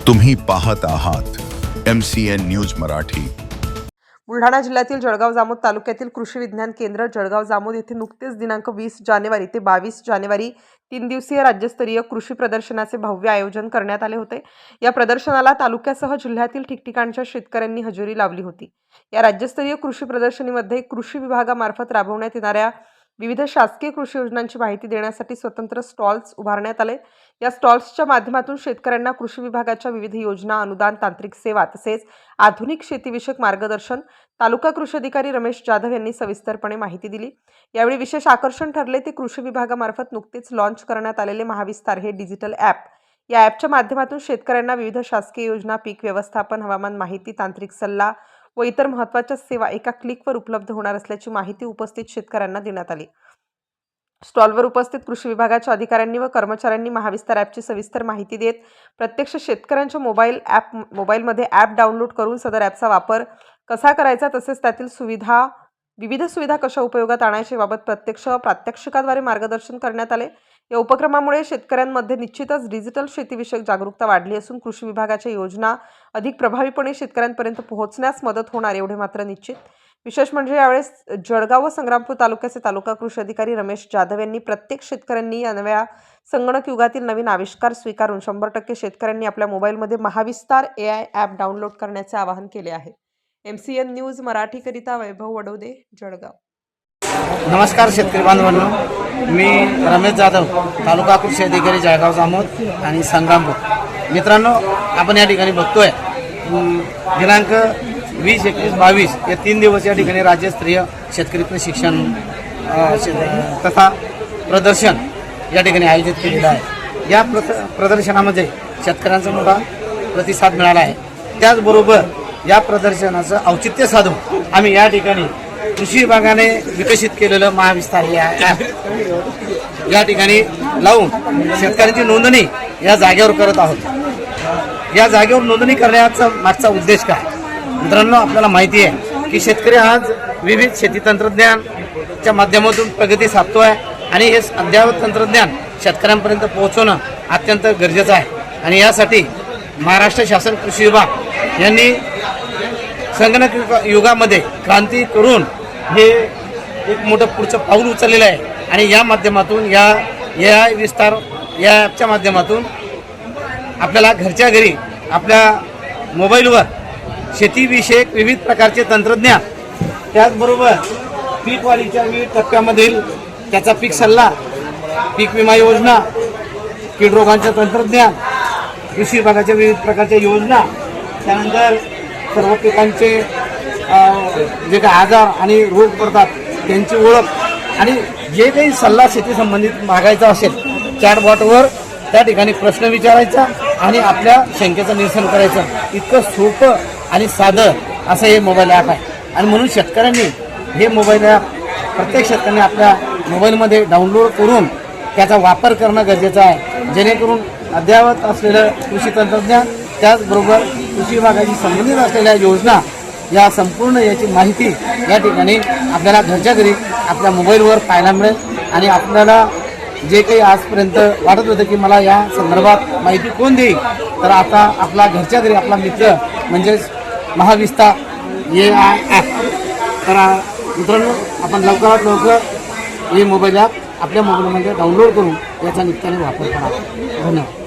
तुम्ही पाहत आहात MCN न्यूज मराठी। बुलढाणा जिल्ह्यातील जळगाव जामोद तालुक्यातील कृषी विज्ञान केंद्र जळगाव जामोद येथे नुकतेच दिनांक 20 जानेवारी ते 22 जानेवारी 3 दिवसीय राज्यस्तरीय कृषी प्रदर्शनाचे भव्य आयोजन करण्यात आले होते। या प्रदर्शनाला तालुक्यासह जिल्ह्यातील ठिकठिकाणच्या शेतकऱ्यांनी हजेरी लावली होती। या राज्यस्तरीय कृषी प्रदर्शनीमध्ये कृषी विभागामार्फत राबवण्यात येणाऱ्या विविध शासकीय कृषी योजनांची माहिती देण्यासाठी स्वतंत्र स्टॉल्स उभारण्यात आले। या स्टॉल्सच्या माध्यमातून शेतकऱ्यांना कृषी विभागाच्या विविध योजना, अनुदान, तांत्रिक सेवा तसेच आधुनिक शेतीविषयक मार्गदर्शन तालुका कृषी अधिकारी रमेश जाधव यांनी सविस्तरपणे माहिती दिली। यावेळी विशेष आकर्षण ठरले ते कृषी विभागामार्फत नुकतेच लॉन्च करण्यात आलेले महाविस्तार हे डिजिटल ॲप। या ॲपच्या माध्यमातून शेतकऱ्यांना विविध शासकीय योजना, पीक व्यवस्थापन, हवामान माहिती, तांत्रिक सल्ला व इतर महत्त्वाच्या सेवा एका क्लिकवर उपलब्ध होणार असल्याची माहिती उपस्थित शेतकऱ्यांना देण्यात आली। स्टॉलवर उपस्थित कृषी विभागाच्या अधिकाऱ्यांनी व कर्मचाऱ्यांनी महाविस्तार ॲपची सविस्तर माहिती देत प्रत्यक्ष शेतकऱ्यांच्या मोबाईलमध्ये ॲप डाउनलोड करून सदर ॲपचा वापर कसा करायचा तसेच त्यातील विविध सुविधा कशा उपयोगात आणायच्या याबाबत प्रात्यक्षिकाद्वारे मार्गदर्शन करण्यात आले। या उपक्रमामुळे शेतकऱ्यांमध्ये निश्चितच डिजिटल शेतीविषयक जागरूकता वाढली असून कृषी विभागाच्या योजना अधिक प्रभावीपणे शेतकऱ्यांपर्यंत पोहोचण्यास मदत होणार एवढे मात्र निश्चित। विशेष म्हणजे यावेळेस जळगाव व संग्रामपूर तालुक्याचे तालुका कृषी अधिकारी रमेश जाधव यांनी प्रत्येक शेतकऱ्यांनी या नव्या संगणक युगातील नवीन आविष्कार स्वीकारून 100% शेतकऱ्यांनी आपल्या मोबाईलमध्ये महाविस्तार AI ॲप डाउनलोड करण्याचे आवाहन केले आहे। MCN न्यूज मराठीकरिता वैभव वडोदे, जळगाव। नमस्कार शेतकरी बांधवांनो, मी रमेश जाधव, तालुका कृषी अधिकारी जळगाव जामोद आणि संग्रामपूर। मित्रांनो, आपण या ठिकाणी बघतोय दिनांक 20, 21, 22 या 3 दिवस या ठिकाणी राज्यस्तरीय शेतकरी प्रशिक्षण तथा प्रदर्शन या ठिकाणी आयोजित केलेलं आहे। या प्रदर्शनामध्ये शेतकऱ्यांचा मोठा प्रतिसाद मिळाला आहे। त्याचबरोबर या प्रदर्शनाचं औचित्य साधून आम्ही या ठिकाणी कृषी विभागाने विकसित केलेलं महाविस्तार हे ॲप या ठिकाणी लावून शेतकऱ्यांची नोंदणी या जागेवर करत आहोत। या जागेवर नोंदणी करण्याचा मागचा उद्देश काय? मित्रांनो, आपल्याला माहिती आहे की शेतकरी आज विविध शेती तंत्रज्ञानाच्या माध्यमातून प्रगती साधतोय आणि हे अद्ययावत तंत्रज्ञान शेतकऱ्यांपर्यंत पोहोचवणं अत्यंत गरजेचं आहे। आणि यासाठी महाराष्ट्र शासन कृषी विभाग यांनी संगणक युगामध्ये क्रांती करून हे एक मोठं पुढचं पाऊल उचललेलं आहे। आणि या माध्यमातून या AI विस्तार या ॲपच्या माध्यमातून आपल्याला घरच्या घरी आपल्या मोबाईलवर शेतीविषयक विविध प्रकारचे तंत्रज्ञान, त्याचबरोबर पीक वाढीच्या विविध टप्प्यामधील त्याचा पीक सल्ला, पीक विमा योजना, कीड रोगांचं तंत्रज्ञान, कृषी विभागाच्या विविध प्रकारच्या योजना, त्यानंतर सर्व पिकांचे जे काही आजार आणि रोग पडतात त्यांची ओळख आणि जे काही सल्ला शेती संबंधित मागायचा असेल चॅटबॉटवर त्या ठिकाणी प्रश्न विचारायचा आणि आपल्या शंकेचं निरसन करायचं। इतकं सोपं आणि साधं असं हे मोबाईल ॲप आहे। आणि म्हणून शेतकऱ्यांनी हे मोबाईल ॲप प्रत्येक शेतकऱ्यांनी आपल्या मोबाईलमध्ये डाउनलोड करून त्याचा वापर करणं गरजेचं आहे, जेणेकरून अद्ययावत असलेलं कृषी तंत्रज्ञान त्याचबरोबर कृषी विभागाशी संबंधित असलेल्या योजना या संपूर्ण याची माहिती या ठिकाणी आपल्याला घरच्या घरी आपल्या मोबाईलवर पाहायला मिळेल। आणि आपल्याला जे काही आजपर्यंत वाटत होतं की मला या संदर्भात माहिती कोण देईल, तर आता आपला घरच्या घरी आपला मित्र म्हणजेच महाविस्तार AI ॲप। तर मित्रांनो, आपण लवकरात लवकर हे मोबाईल ॲप आपल्या मोबाईलमध्ये डाउनलोड करून याचा नित्याने वापर करा। धन्यवाद।